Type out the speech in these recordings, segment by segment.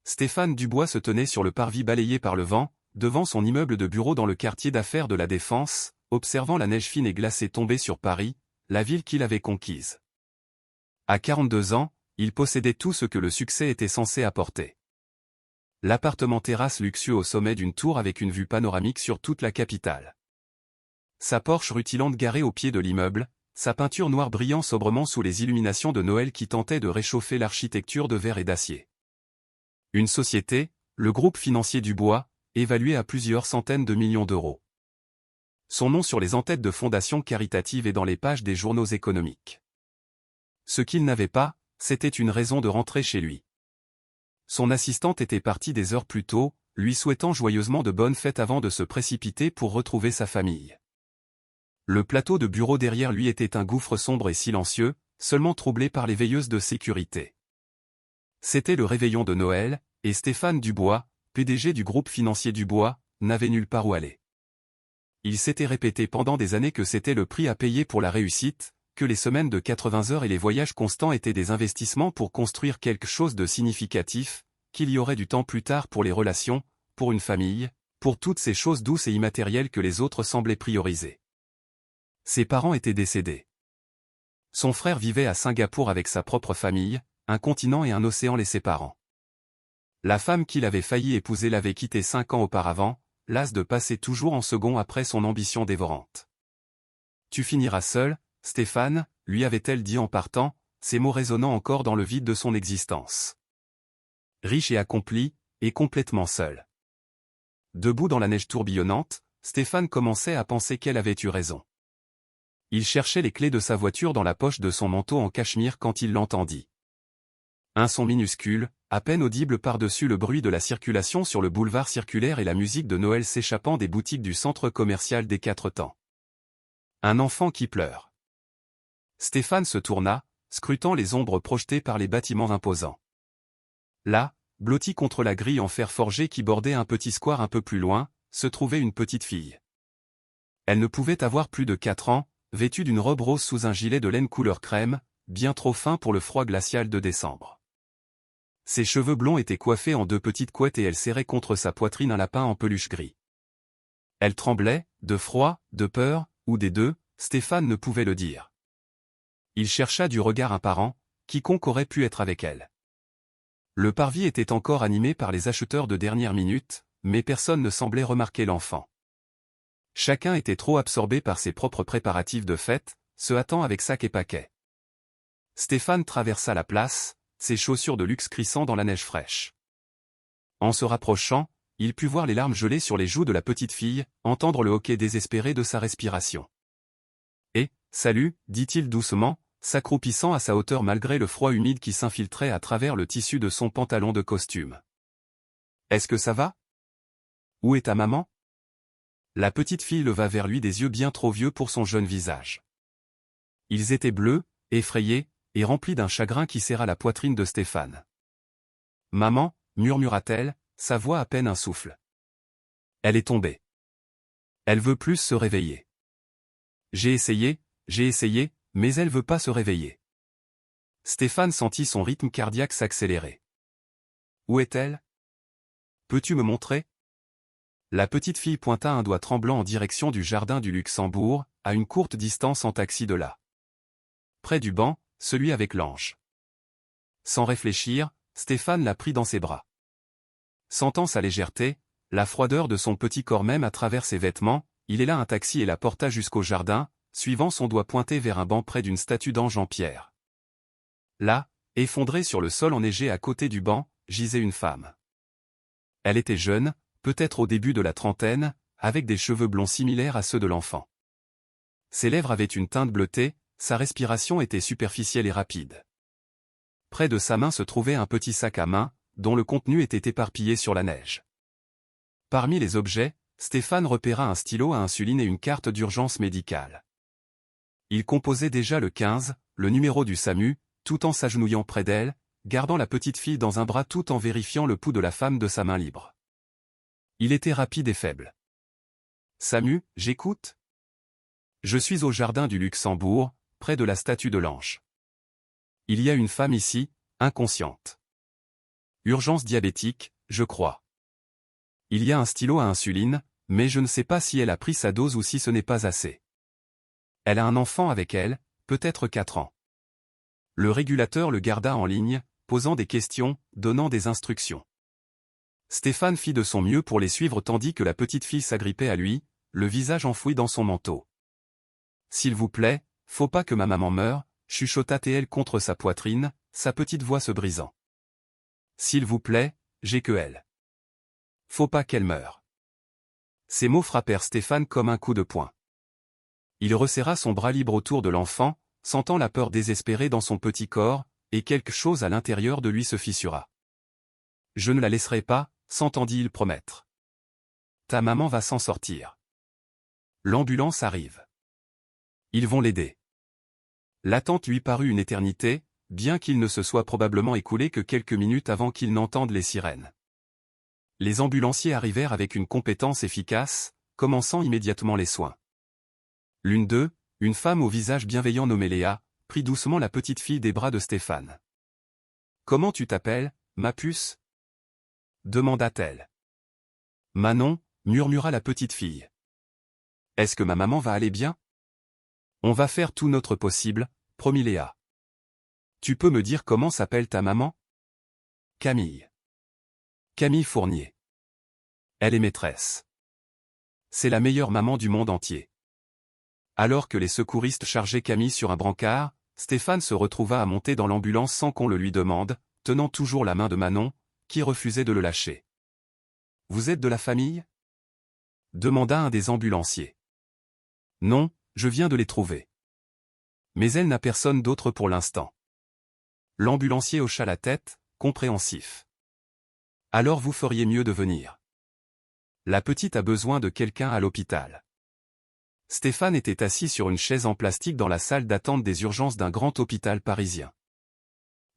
Stéphane Dubois se tenait sur le parvis balayé par le vent, devant son immeuble de bureau dans le quartier d'affaires de la Défense, observant la neige fine et glacée tomber sur Paris, la ville qu'il avait conquise. À 42 ans, il possédait tout ce que le succès était censé apporter. L'appartement terrasse luxueux au sommet d'une tour avec une vue panoramique sur toute la capitale. Sa Porsche rutilante garée au pied de l'immeuble, sa peinture noire brillant sobrement sous les illuminations de Noël qui tentaient de réchauffer l'architecture de verre et d'acier. Une société, le groupe financier Dubois, évalué à plusieurs centaines de millions d'euros. Son nom sur les en-têtes de fondations caritatives et dans les pages des journaux économiques. Ce qu'il n'avait pas, c'était une raison de rentrer chez lui. Son assistante était partie des heures plus tôt, lui souhaitant joyeusement de bonnes fêtes avant de se précipiter pour retrouver sa famille. Le plateau de bureau derrière lui était un gouffre sombre et silencieux, seulement troublé par les veilleuses de sécurité. C'était le réveillon de Noël, et Stéphane Dubois, PDG du groupe financier Dubois, n'avait nulle part où aller. Il s'était répété pendant des années que c'était le prix à payer pour la réussite, que les semaines de 80 heures et les voyages constants étaient des investissements pour construire quelque chose de significatif, qu'il y aurait du temps plus tard pour les relations, pour une famille, pour toutes ces choses douces et immatérielles que les autres semblaient prioriser. Ses parents étaient décédés. Son frère vivait à Singapour avec sa propre famille, un continent et un océan les séparant. La femme qu'il avait failli épouser l'avait quitté 5 ans auparavant, lasse de passer toujours en second après son ambition dévorante. « Tu finiras seul, Stéphane », lui avait-elle dit en partant, ces mots résonnant encore dans le vide de son existence. Riche et accompli, et complètement seul. Debout dans la neige tourbillonnante, Stéphane commençait à penser qu'elle avait eu raison. Il cherchait les clés de sa voiture dans la poche de son manteau en cachemire quand il l'entendit. Un son minuscule, à peine audible par-dessus le bruit de la circulation sur le boulevard circulaire et la musique de Noël s'échappant des boutiques du centre commercial des Quatre Temps. Un enfant qui pleure. Stéphane se tourna, scrutant les ombres projetées par les bâtiments imposants. Là, blottie contre la grille en fer forgé qui bordait un petit square un peu plus loin, se trouvait une petite fille. Elle ne pouvait avoir plus de 4 ans, vêtue d'une robe rose sous un gilet de laine couleur crème, bien trop fin pour le froid glacial de décembre. Ses cheveux blonds étaient coiffés en 2 petites couettes et elle serrait contre sa poitrine un lapin en peluche gris. Elle tremblait, de froid, de peur, ou des deux, Stéphane ne pouvait le dire. Il chercha du regard un parent, quiconque aurait pu être avec elle. Le parvis était encore animé par les acheteurs de dernière minute, mais personne ne semblait remarquer l'enfant. Chacun était trop absorbé par ses propres préparatifs de fête, se hâtant avec sac et paquet. Stéphane traversa la place, ses chaussures de luxe crissant dans la neige fraîche. En se rapprochant, il put voir les larmes gelées sur les joues de la petite fille, entendre le hoquet désespéré de sa respiration. « Eh, salut » dit-il doucement, s'accroupissant à sa hauteur malgré le froid humide qui s'infiltrait à travers le tissu de son pantalon de costume. « Est-ce que ça va ? Où est ta maman ?» La petite fille leva vers lui des yeux bien trop vieux pour son jeune visage. Ils étaient bleus, effrayés, et remplis d'un chagrin qui serra la poitrine de Stéphane. « Maman » murmura-t-elle, sa voix à peine un souffle. Elle est tombée. Elle veut plus se réveiller. J'ai essayé, mais elle veut pas se réveiller. Stéphane sentit son rythme cardiaque s'accélérer. Où est-elle ? Peux-tu me montrer ? La petite fille pointa un doigt tremblant en direction du jardin du Luxembourg, à une courte distance en taxi de là. Près du banc, celui avec l'ange. Sans réfléchir, Stéphane la prit dans ses bras. Sentant sa légèreté, la froideur de son petit corps même à travers ses vêtements, il héla un taxi et la porta jusqu'au jardin, suivant son doigt pointé vers un banc près d'une statue d'ange en pierre. Là, effondrée sur le sol enneigé à côté du banc, gisait une femme. Elle était jeune, peut-être au début de la trentaine, avec des cheveux blonds similaires à ceux de l'enfant. Ses lèvres avaient une teinte bleutée, sa respiration était superficielle et rapide. Près de sa main se trouvait un petit sac à main, dont le contenu était éparpillé sur la neige. Parmi les objets, Stéphane repéra un stylo à insuline et une carte d'urgence médicale. Il composait déjà le 15, le numéro du SAMU, tout en s'agenouillant près d'elle, gardant la petite fille dans un bras tout en vérifiant le pouls de la femme de sa main libre. Il était rapide et faible. « SAMU, j'écoute ? Je suis au jardin du Luxembourg, près de la statue de l'ange. Il y a une femme ici, inconsciente. Urgence diabétique, je crois. Il y a un stylo à insuline, mais je ne sais pas si elle a pris sa dose ou si ce n'est pas assez. Elle a un enfant avec elle, peut-être 4 ans. Le régulateur le garda en ligne, posant des questions, donnant des instructions. Stéphane fit de son mieux pour les suivre tandis que la petite fille s'agrippait à lui, le visage enfoui dans son manteau. « S'il vous plaît, faut pas que ma maman meure », chuchota-t-elle contre sa poitrine, sa petite voix se brisant. « S'il vous plaît, j'ai que elle. Faut pas qu'elle meure. » Ces mots frappèrent Stéphane comme un coup de poing. Il resserra son bras libre autour de l'enfant, sentant la peur désespérée dans son petit corps, et quelque chose à l'intérieur de lui se fissura. « Je ne la laisserai pas », s'entendit-il promettre. « Ta maman va s'en sortir. L'ambulance arrive. Ils vont l'aider. » L'attente lui parut une éternité, bien qu'il ne se soit probablement écoulé que quelques minutes avant qu'il n'entende les sirènes. Les ambulanciers arrivèrent avec une compétence efficace, commençant immédiatement les soins. L'une d'eux, une femme au visage bienveillant nommée Léa, prit doucement la petite fille des bras de Stéphane. « Comment tu t'appelles, ma puce ?» demanda-t-elle. « Manon », murmura la petite fille. « Est-ce que ma maman va aller bien ? » « On va faire tout notre possible, » promit Léa. « Tu peux me dire comment s'appelle ta maman ? » « Camille. Camille Fournier. Elle est maîtresse. C'est la meilleure maman du monde entier. » Alors que les secouristes chargeaient Camille sur un brancard, Stéphane se retrouva à monter dans l'ambulance sans qu'on le lui demande, tenant toujours la main de Manon, qui refusait de le lâcher. « Vous êtes de la famille ? » demanda un des ambulanciers. « Non, je viens de les trouver. Mais elle n'a personne d'autre pour l'instant. » L'ambulancier hocha la tête, compréhensif. « Alors vous feriez mieux de venir. La petite a besoin de quelqu'un à l'hôpital. » Stéphane était assis sur une chaise en plastique dans la salle d'attente des urgences d'un grand hôpital parisien.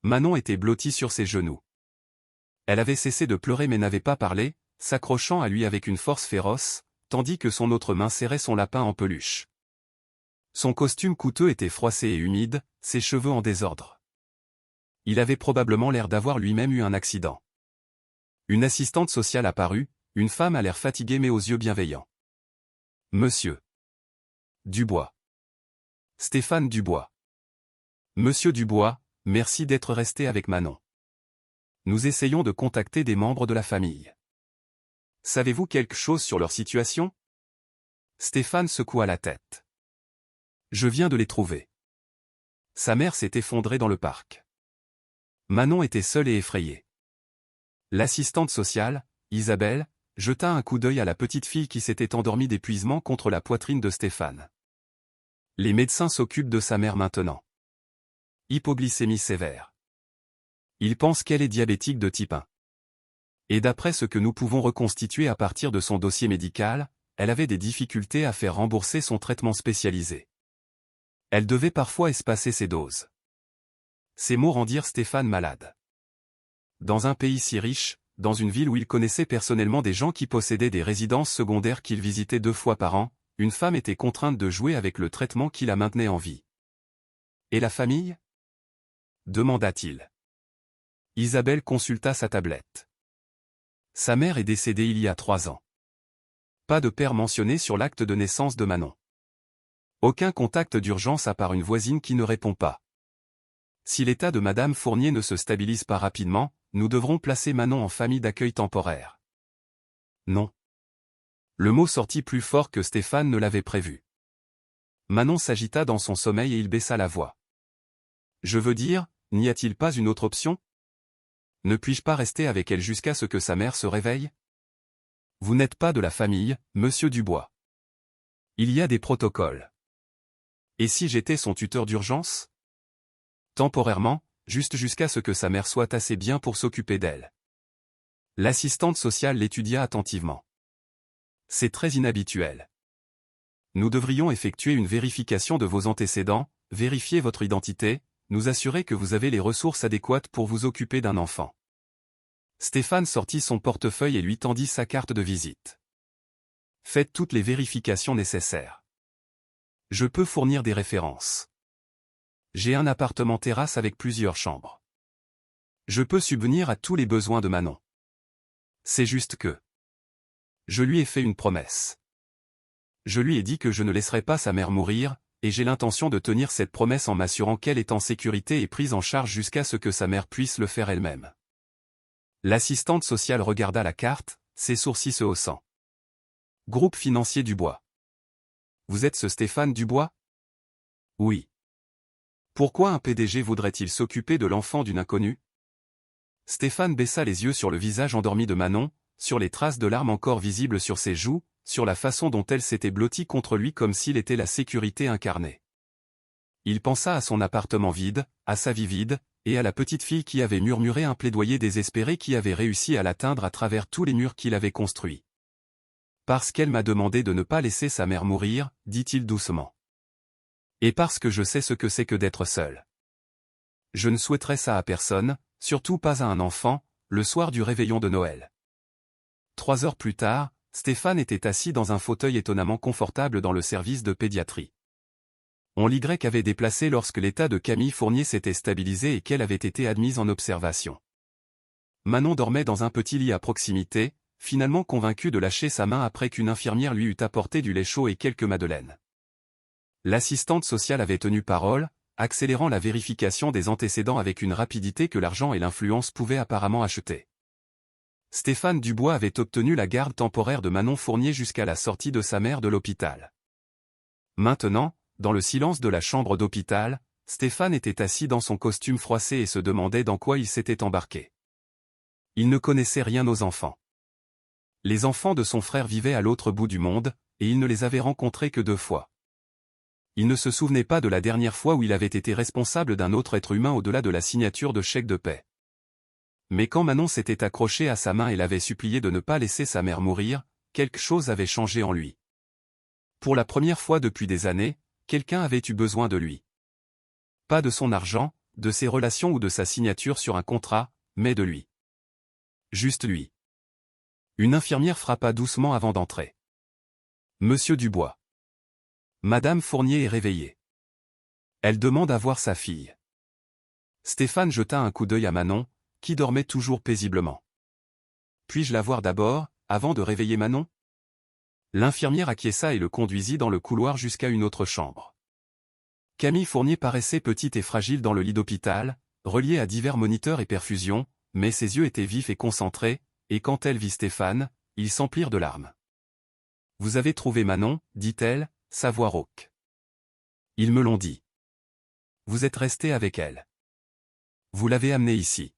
Manon était blottie sur ses genoux. Elle avait cessé de pleurer mais n'avait pas parlé, s'accrochant à lui avec une force féroce, tandis que son autre main serrait son lapin en peluche. Son costume coûteux était froissé et humide, ses cheveux en désordre. Il avait probablement l'air d'avoir lui-même eu un accident. Une assistante sociale apparut, une femme à l'air fatigué mais aux yeux bienveillants. « Monsieur Dubois. Stéphane Dubois. Monsieur Dubois, merci d'être resté avec Manon. Nous essayons de contacter des membres de la famille. Savez-vous quelque chose sur leur situation ? » Stéphane secoua la tête. « Je viens de les trouver. » Sa mère s'est effondrée dans le parc. Manon était seule et effrayée. L'assistante sociale, Isabelle, jeta un coup d'œil à la petite fille qui s'était endormie d'épuisement contre la poitrine de Stéphane. Les médecins s'occupent de sa mère maintenant. Hypoglycémie sévère. Ils pensent qu'elle est diabétique de type 1. Et d'après ce que nous pouvons reconstituer à partir de son dossier médical, elle avait des difficultés à faire rembourser son traitement spécialisé. Elle devait parfois espacer ses doses. Ces mots rendirent Stéphane malade. Dans un pays si riche, dans une ville où il connaissait personnellement des gens qui possédaient des résidences secondaires qu'il visitait 2 fois par an, une femme était contrainte de jouer avec le traitement qui la maintenait en vie. « Et la famille ? » demanda-t-il. Isabelle consulta sa tablette. Sa mère est décédée il y a 3 ans. Pas de père mentionné sur l'acte de naissance de Manon. Aucun contact d'urgence à part une voisine qui ne répond pas. Si l'état de Madame Fournier ne se stabilise pas rapidement, nous devrons placer Manon en famille d'accueil temporaire. Non. Le mot sortit plus fort que Stéphane ne l'avait prévu. Manon s'agita dans son sommeil et il baissa la voix. Je veux dire, n'y a-t-il pas une autre option ? Ne puis-je pas rester avec elle jusqu'à ce que sa mère se réveille ? Vous n'êtes pas de la famille, monsieur Dubois. Il y a des protocoles. Et si j'étais son tuteur d'urgence ? Temporairement, juste jusqu'à ce que sa mère soit assez bien pour s'occuper d'elle. L'assistante sociale l'étudia attentivement. C'est très inhabituel. Nous devrions effectuer une vérification de vos antécédents, vérifier votre identité, nous assurer que vous avez les ressources adéquates pour vous occuper d'un enfant. Stéphane sortit son portefeuille et lui tendit sa carte de visite. Faites toutes les vérifications nécessaires. Je peux fournir des références. J'ai un appartement terrasse avec plusieurs chambres. Je peux subvenir à tous les besoins de Manon. C'est juste que... Je lui ai fait une promesse. Je lui ai dit que je ne laisserai pas sa mère mourir, et j'ai l'intention de tenir cette promesse en m'assurant qu'elle est en sécurité et prise en charge jusqu'à ce que sa mère puisse le faire elle-même. L'assistante sociale regarda la carte, ses sourcils se haussant. Groupe financier Dubois. Vous êtes ce Stéphane Dubois? Oui. Pourquoi un PDG voudrait-il s'occuper de l'enfant d'une inconnue? Stéphane baissa les yeux sur le visage endormi de Manon, sur les traces de larmes encore visibles sur ses joues, sur la façon dont elle s'était blottie contre lui comme s'il était la sécurité incarnée. Il pensa à son appartement vide, à sa vie vide, et à la petite fille qui avait murmuré un plaidoyer désespéré qui avait réussi à l'atteindre à travers tous les murs qu'il avait construits. Parce qu'elle m'a demandé de ne pas laisser sa mère mourir, dit-il doucement. Et parce que je sais ce que c'est que d'être seul. Je ne souhaiterais ça à personne, surtout pas à un enfant, le soir du réveillon de Noël. 3 heures plus tard, Stéphane était assis dans un fauteuil étonnamment confortable dans le service de pédiatrie. On l'Y avait déplacé lorsque l'état de Camille Fournier s'était stabilisé et qu'elle avait été admise en observation. Manon dormait dans un petit lit à proximité, finalement convaincue de lâcher sa main après qu'une infirmière lui eût apporté du lait chaud et quelques madeleines. L'assistante sociale avait tenu parole, accélérant la vérification des antécédents avec une rapidité que l'argent et l'influence pouvaient apparemment acheter. Stéphane Dubois avait obtenu la garde temporaire de Manon Fournier jusqu'à la sortie de sa mère de l'hôpital. Maintenant, dans le silence de la chambre d'hôpital, Stéphane était assis dans son costume froissé et se demandait dans quoi il s'était embarqué. Il ne connaissait rien aux enfants. Les enfants de son frère vivaient à l'autre bout du monde, et il ne les avait rencontrés que 2 fois. Il ne se souvenait pas de la dernière fois où il avait été responsable d'un autre être humain au-delà de la signature de chèques de paie. Mais quand Manon s'était accrochée à sa main et l'avait supplié de ne pas laisser sa mère mourir, quelque chose avait changé en lui. Pour la première fois depuis des années, quelqu'un avait eu besoin de lui. Pas de son argent, de ses relations ou de sa signature sur un contrat, mais de lui. Juste lui. Une infirmière frappa doucement avant d'entrer. Monsieur Dubois. Madame Fournier est réveillée. Elle demande à voir sa fille. Stéphane jeta un coup d'œil à Manon, qui dormait toujours paisiblement. Puis-je la voir d'abord, avant de réveiller Manon? L'infirmière acquiesça et le conduisit dans le couloir jusqu'à une autre chambre. Camille Fournier paraissait petite et fragile dans le lit d'hôpital, reliée à divers moniteurs et perfusions, mais ses yeux étaient vifs et concentrés, et quand elle vit Stéphane, ils s'emplirent de larmes. « Vous avez trouvé Manon, dit-elle, sa voix rauque. Ils me l'ont dit. Vous êtes resté avec elle. Vous l'avez amenée ici.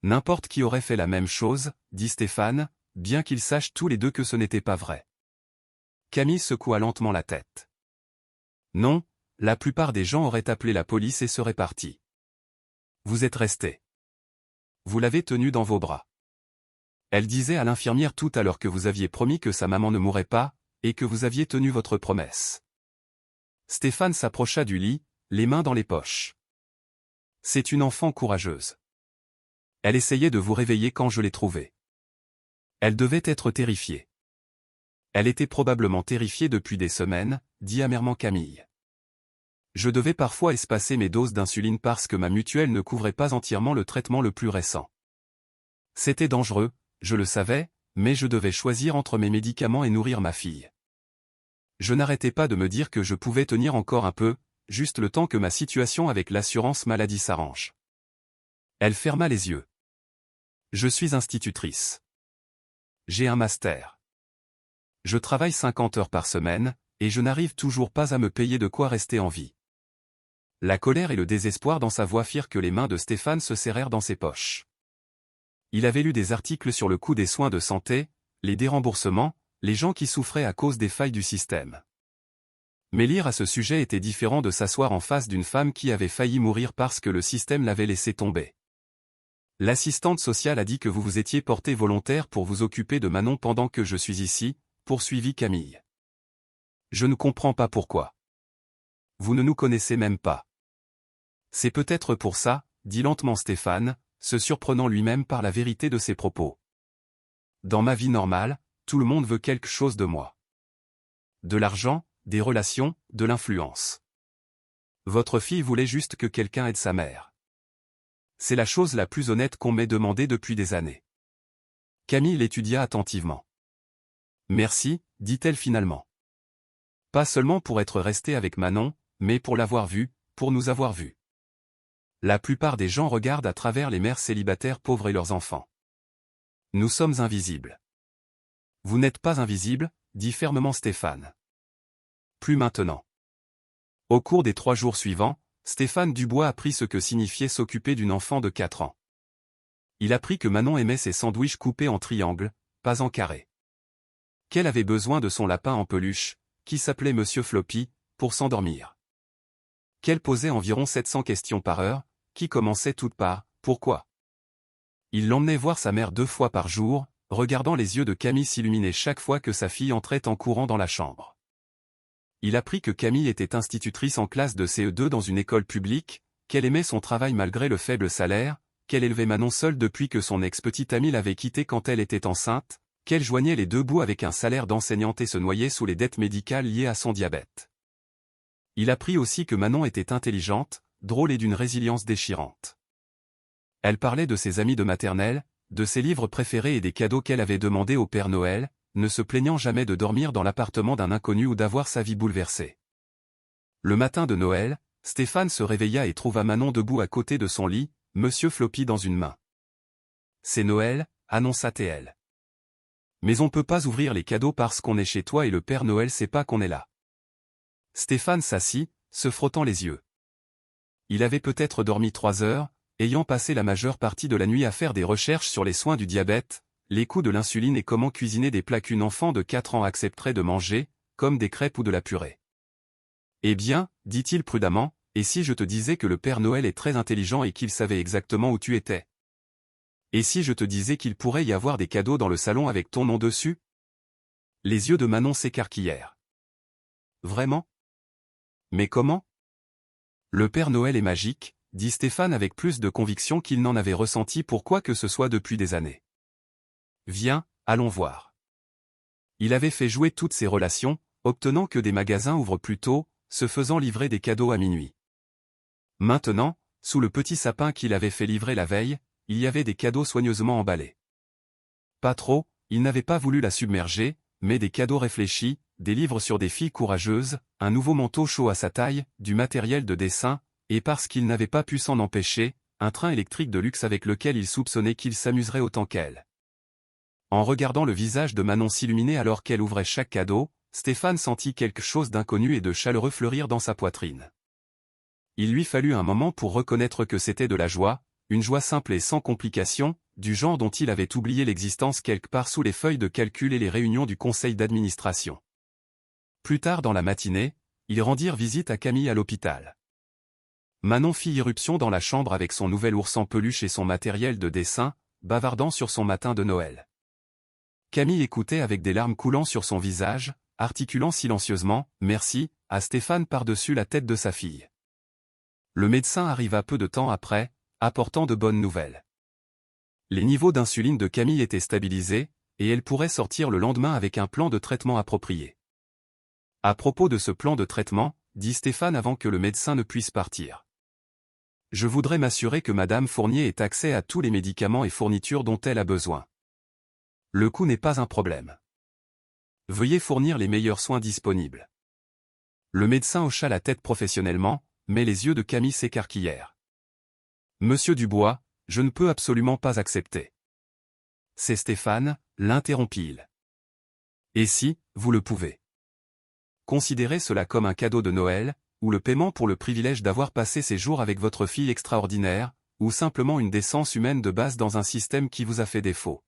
N'importe qui aurait fait la même chose, dit Stéphane, bien qu'ils sachent tous les deux que ce n'était pas vrai. Camille secoua lentement la tête. Non, la plupart des gens auraient appelé la police et seraient partis. Vous êtes resté. Vous l'avez tenue dans vos bras. Elle disait à l'infirmière tout à l'heure que vous aviez promis que sa maman ne mourrait pas, et que vous aviez tenu votre promesse. Stéphane s'approcha du lit, les mains dans les poches. C'est une enfant courageuse. Elle essayait de vous réveiller quand je l'ai trouvée. Elle devait être terrifiée. Elle était probablement terrifiée depuis des semaines, dit amèrement Camille. Je devais parfois espacer mes doses d'insuline parce que ma mutuelle ne couvrait pas entièrement le traitement le plus récent. C'était dangereux, je le savais, mais je devais choisir entre mes médicaments et nourrir ma fille. Je n'arrêtais pas de me dire que je pouvais tenir encore un peu, juste le temps que ma situation avec l'assurance maladie s'arrange. Elle ferma les yeux. Je suis institutrice. J'ai un master. Je travaille 50 heures par semaine, et je n'arrive toujours pas à me payer de quoi rester en vie. La colère et le désespoir dans sa voix firent que les mains de Stéphane se serrèrent dans ses poches. Il avait lu des articles sur le coût des soins de santé, les déremboursements, les gens qui souffraient à cause des failles du système. Mais lire à ce sujet était différent de s'asseoir en face d'une femme qui avait failli mourir parce que le système l'avait laissé tomber. L'assistante sociale a dit que vous vous étiez porté volontaire pour vous occuper de Manon pendant que je suis ici, poursuivit Camille. Je ne comprends pas pourquoi. Vous ne nous connaissez même pas. C'est peut-être pour ça, dit lentement Stéphane, se surprenant lui-même par la vérité de ses propos. Dans ma vie normale, tout le monde veut quelque chose de moi. De l'argent, des relations, de l'influence. Votre fille voulait juste que quelqu'un aide sa mère. C'est la chose la plus honnête qu'on m'ait demandé depuis des années. Camille l'étudia attentivement. Merci, dit-elle finalement. Pas seulement pour être restée avec Manon, mais pour l'avoir vue, pour nous avoir vus. La plupart des gens regardent à travers les mères célibataires pauvres et leurs enfants. Nous sommes invisibles. Vous n'êtes pas invisible, dit fermement Stéphane. Plus maintenant. Au cours des 3 jours suivants, Stéphane Dubois apprit ce que signifiait s'occuper d'une enfant de 4 ans. Il apprit que Manon aimait ses sandwichs coupés en triangle, pas en carré. Qu'elle avait besoin de son lapin en peluche, qui s'appelait Monsieur Floppy, pour s'endormir. Qu'elle posait environ 700 questions par heure, qui commençaient toutes par « Pourquoi ?». Il l'emmenait voir sa mère 2 fois par jour, regardant les yeux de Camille s'illuminer chaque fois que sa fille entrait en courant dans la chambre. Il apprit que Camille était institutrice en classe de CE2 dans une école publique, qu'elle aimait son travail malgré le faible salaire, qu'elle élevait Manon seule depuis que son ex-petite amie l'avait quittée quand elle était enceinte, qu'elle joignait les 2 bouts avec un salaire d'enseignante et se noyait sous les dettes médicales liées à son diabète. Il apprit aussi que Manon était intelligente, drôle et d'une résilience déchirante. Elle parlait de ses amis de maternelle, de ses livres préférés et des cadeaux qu'elle avait demandés au Père Noël, ne se plaignant jamais de dormir dans l'appartement d'un inconnu ou d'avoir sa vie bouleversée. Le matin de Noël, Stéphane se réveilla et trouva Manon debout à côté de son lit, Monsieur Floppy dans une main. « C'est Noël », annonça-t-elle. « Mais on peut pas ouvrir les cadeaux parce qu'on est chez toi et le Père Noël sait pas qu'on est là. » Stéphane s'assit, se frottant les yeux. Il avait peut-être dormi 3 heures, ayant passé la majeure partie de la nuit à faire des recherches sur les soins du diabète, les coûts de l'insuline et comment cuisiner des plats qu'une enfant de 4 ans accepterait de manger, comme des crêpes ou de la purée. « Eh bien, dit-il prudemment, et si je te disais que le Père Noël est très intelligent et qu'il savait exactement où tu étais? Et si je te disais qu'il pourrait y avoir des cadeaux dans le salon avec ton nom dessus ?» Les yeux de Manon s'écarquillèrent. « Vraiment? Mais comment? » « Le Père Noël est magique, » dit Stéphane avec plus de conviction qu'il n'en avait ressenti pour quoi que ce soit depuis des années. « Viens, allons voir. » Il avait fait jouer toutes ses relations, obtenant que des magasins ouvrent plus tôt, se faisant livrer des cadeaux à minuit. Maintenant, sous le petit sapin qu'il avait fait livrer la veille, il y avait des cadeaux soigneusement emballés. Pas trop, il n'avait pas voulu la submerger, mais des cadeaux réfléchis, des livres sur des filles courageuses, un nouveau manteau chaud à sa taille, du matériel de dessin, et parce qu'il n'avait pas pu s'en empêcher, un train électrique de luxe avec lequel il soupçonnait qu'il s'amuserait autant qu'elle. En regardant le visage de Manon s'illuminer alors qu'elle ouvrait chaque cadeau, Stéphane sentit quelque chose d'inconnu et de chaleureux fleurir dans sa poitrine. Il lui fallut un moment pour reconnaître que c'était de la joie, une joie simple et sans complication, du genre dont il avait oublié l'existence quelque part sous les feuilles de calcul et les réunions du conseil d'administration. Plus tard dans la matinée, ils rendirent visite à Camille à l'hôpital. Manon fit irruption dans la chambre avec son nouvel ours en peluche et son matériel de dessin, bavardant sur son matin de Noël. Camille écoutait avec des larmes coulant sur son visage, articulant silencieusement « Merci » à Stéphane par-dessus la tête de sa fille. Le médecin arriva peu de temps après, apportant de bonnes nouvelles. Les niveaux d'insuline de Camille étaient stabilisés, et elle pourrait sortir le lendemain avec un plan de traitement approprié. À propos de ce plan de traitement, dit Stéphane avant que le médecin ne puisse partir. Je voudrais m'assurer que Madame Fournier ait accès à tous les médicaments et fournitures dont elle a besoin. Le coût n'est pas un problème. Veuillez fournir les meilleurs soins disponibles. Le médecin hocha la tête professionnellement, mais les yeux de Camille s'écarquillèrent. Monsieur Dubois, je ne peux absolument pas accepter. C'est Stéphane, l'interrompit-il. Et si, vous le pouvez. Considérez cela comme un cadeau de Noël, ou le paiement pour le privilège d'avoir passé ces jours avec votre fille extraordinaire, ou simplement une décence humaine de base dans un système qui vous a fait défaut.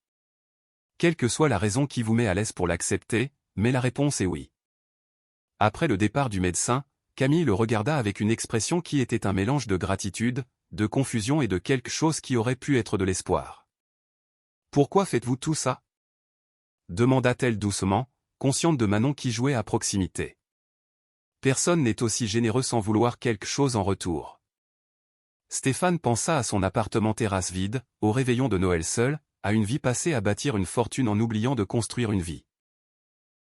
Quelle que soit la raison qui vous met à l'aise pour l'accepter, mais la réponse est oui. Après le départ du médecin, Camille le regarda avec une expression qui était un mélange de gratitude, de confusion et de quelque chose qui aurait pu être de l'espoir. « Pourquoi faites-vous tout ça ?» demanda-t-elle doucement, consciente de Manon qui jouait à proximité. Personne n'est aussi généreux sans vouloir quelque chose en retour. Stéphane pensa à son appartement terrasse vide, au réveillon de Noël seul, à une vie passée à bâtir une fortune en oubliant de construire une vie.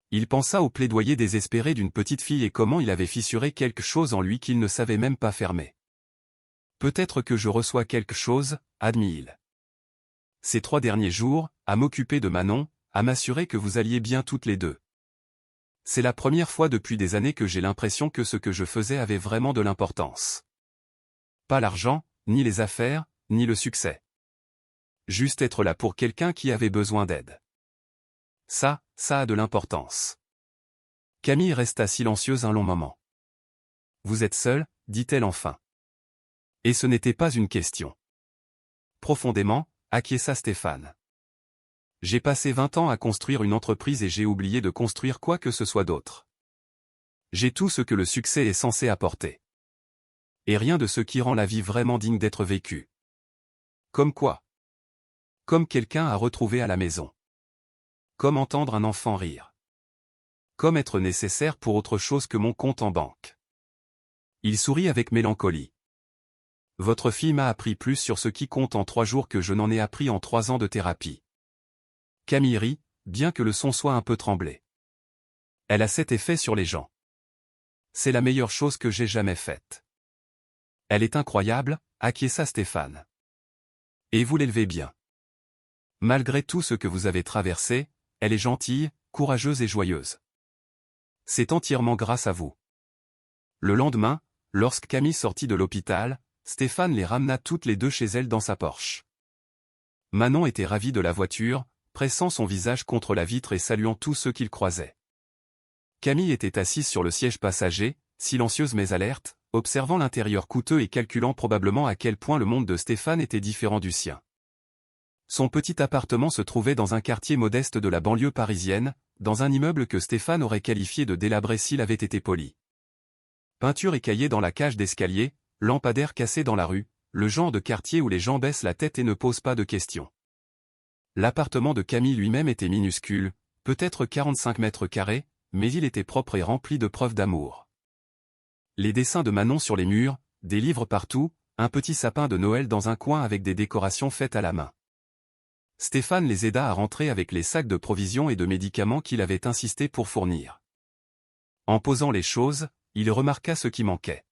Il pensa au plaidoyer désespéré d'une petite fille et comment il avait fissuré quelque chose en lui qu'il ne savait même pas fermer. Peut-être que je reçois quelque chose, admit-il. Ces 3 derniers jours, à m'occuper de Manon, à m'assurer que vous alliez bien toutes les deux. C'est la première fois depuis des années que j'ai l'impression que ce que je faisais avait vraiment de l'importance. Pas l'argent, ni les affaires, ni le succès. Juste être là pour quelqu'un qui avait besoin d'aide. Ça a de l'importance. Camille resta silencieuse un long moment. Vous êtes seule, dit-elle enfin. Et ce n'était pas une question. Profondément, acquiesça Stéphane. J'ai passé 20 ans à construire une entreprise et j'ai oublié de construire quoi que ce soit d'autre. J'ai tout ce que le succès est censé apporter. Et rien de ce qui rend la vie vraiment digne d'être vécue. Comme quoi? Comme quelqu'un à retrouver à la maison. Comme entendre un enfant rire. Comme être nécessaire pour autre chose que mon compte en banque. Il sourit avec mélancolie. Votre fille m'a appris plus sur ce qui compte en 3 jours que je n'en ai appris en 3 ans de thérapie. Camille rit, bien que le son soit un peu tremblé. Elle a cet effet sur les gens. C'est la meilleure chose que j'ai jamais faite. Elle est incroyable, acquiesça Stéphane. Et vous l'élevez bien. Malgré tout ce que vous avez traversé, elle est gentille, courageuse et joyeuse. C'est entièrement grâce à vous. Le lendemain, lorsque Camille sortit de l'hôpital, Stéphane les ramena toutes les deux chez elle dans sa Porsche. Manon était ravie de la voiture, pressant son visage contre la vitre et saluant tous ceux qu'il croisait. Camille était assise sur le siège passager, silencieuse mais alerte, observant l'intérieur coûteux et calculant probablement à quel point le monde de Stéphane était différent du sien. Son petit appartement se trouvait dans un quartier modeste de la banlieue parisienne, dans un immeuble que Stéphane aurait qualifié de délabré s'il avait été poli. Peinture écaillée dans la cage d'escalier, lampadaire cassé dans la rue, le genre de quartier où les gens baissent la tête et ne posent pas de questions. L'appartement de Camille lui-même était minuscule, peut-être 45 mètres carrés, mais il était propre et rempli de preuves d'amour. Les dessins de Manon sur les murs, des livres partout, un petit sapin de Noël dans un coin avec des décorations faites à la main. Stéphane les aida à rentrer avec les sacs de provisions et de médicaments qu'il avait insisté pour fournir. En posant les choses, il remarqua ce qui manquait.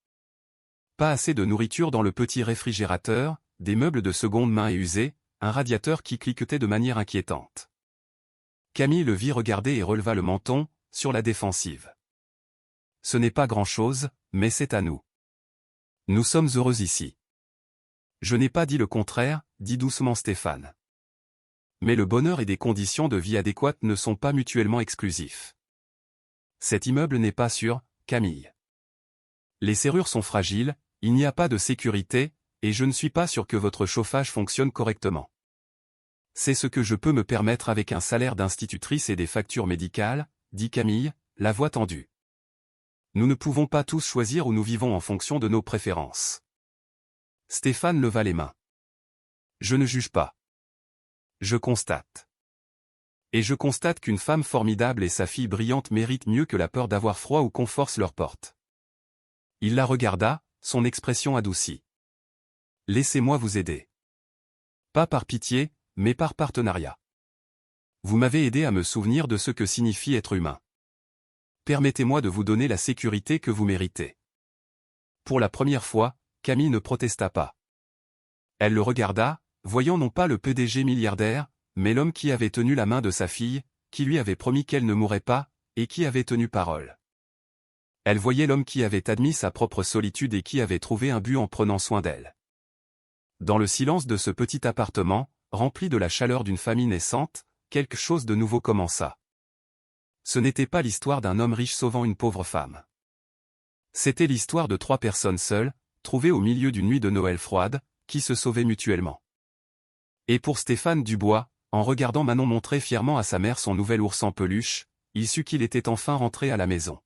Pas assez de nourriture dans le petit réfrigérateur, des meubles de seconde main et usés, un radiateur qui cliquetait de manière inquiétante. Camille le vit regarder et releva le menton, sur la défensive. Ce n'est pas grand-chose, mais c'est à nous. Nous sommes heureux ici. Je n'ai pas dit le contraire, dit doucement Stéphane. Mais le bonheur et des conditions de vie adéquates ne sont pas mutuellement exclusifs. Cet immeuble n'est pas sûr, Camille. Les serrures sont fragiles, il n'y a pas de sécurité, et je ne suis pas sûr que votre chauffage fonctionne correctement. C'est ce que je peux me permettre avec un salaire d'institutrice et des factures médicales, dit Camille, la voix tendue. Nous ne pouvons pas tous choisir où nous vivons en fonction de nos préférences. Stéphane leva les mains. Je ne juge pas. Je constate. Et je constate qu'une femme formidable et sa fille brillante méritent mieux que la peur d'avoir froid ou qu'on force leur porte. Il la regarda, son expression adoucie. Laissez-moi vous aider. Pas par pitié, mais par partenariat. Vous m'avez aidé à me souvenir de ce que signifie être humain. Permettez-moi de vous donner la sécurité que vous méritez. Pour la première fois, Camille ne protesta pas. Elle le regarda, voyant non pas le PDG milliardaire, mais l'homme qui avait tenu la main de sa fille, qui lui avait promis qu'elle ne mourrait pas, et qui avait tenu parole. Elle voyait l'homme qui avait admis sa propre solitude et qui avait trouvé un but en prenant soin d'elle. Dans le silence de ce petit appartement, rempli de la chaleur d'une famille naissante, quelque chose de nouveau commença. Ce n'était pas l'histoire d'un homme riche sauvant une pauvre femme. C'était l'histoire de 3 personnes seules, trouvées au milieu d'une nuit de Noël froide, qui se sauvaient mutuellement. Et pour Stéphane Dubois, en regardant Manon montrer fièrement à sa mère son nouvel ours en peluche, il sut qu'il était enfin rentré à la maison.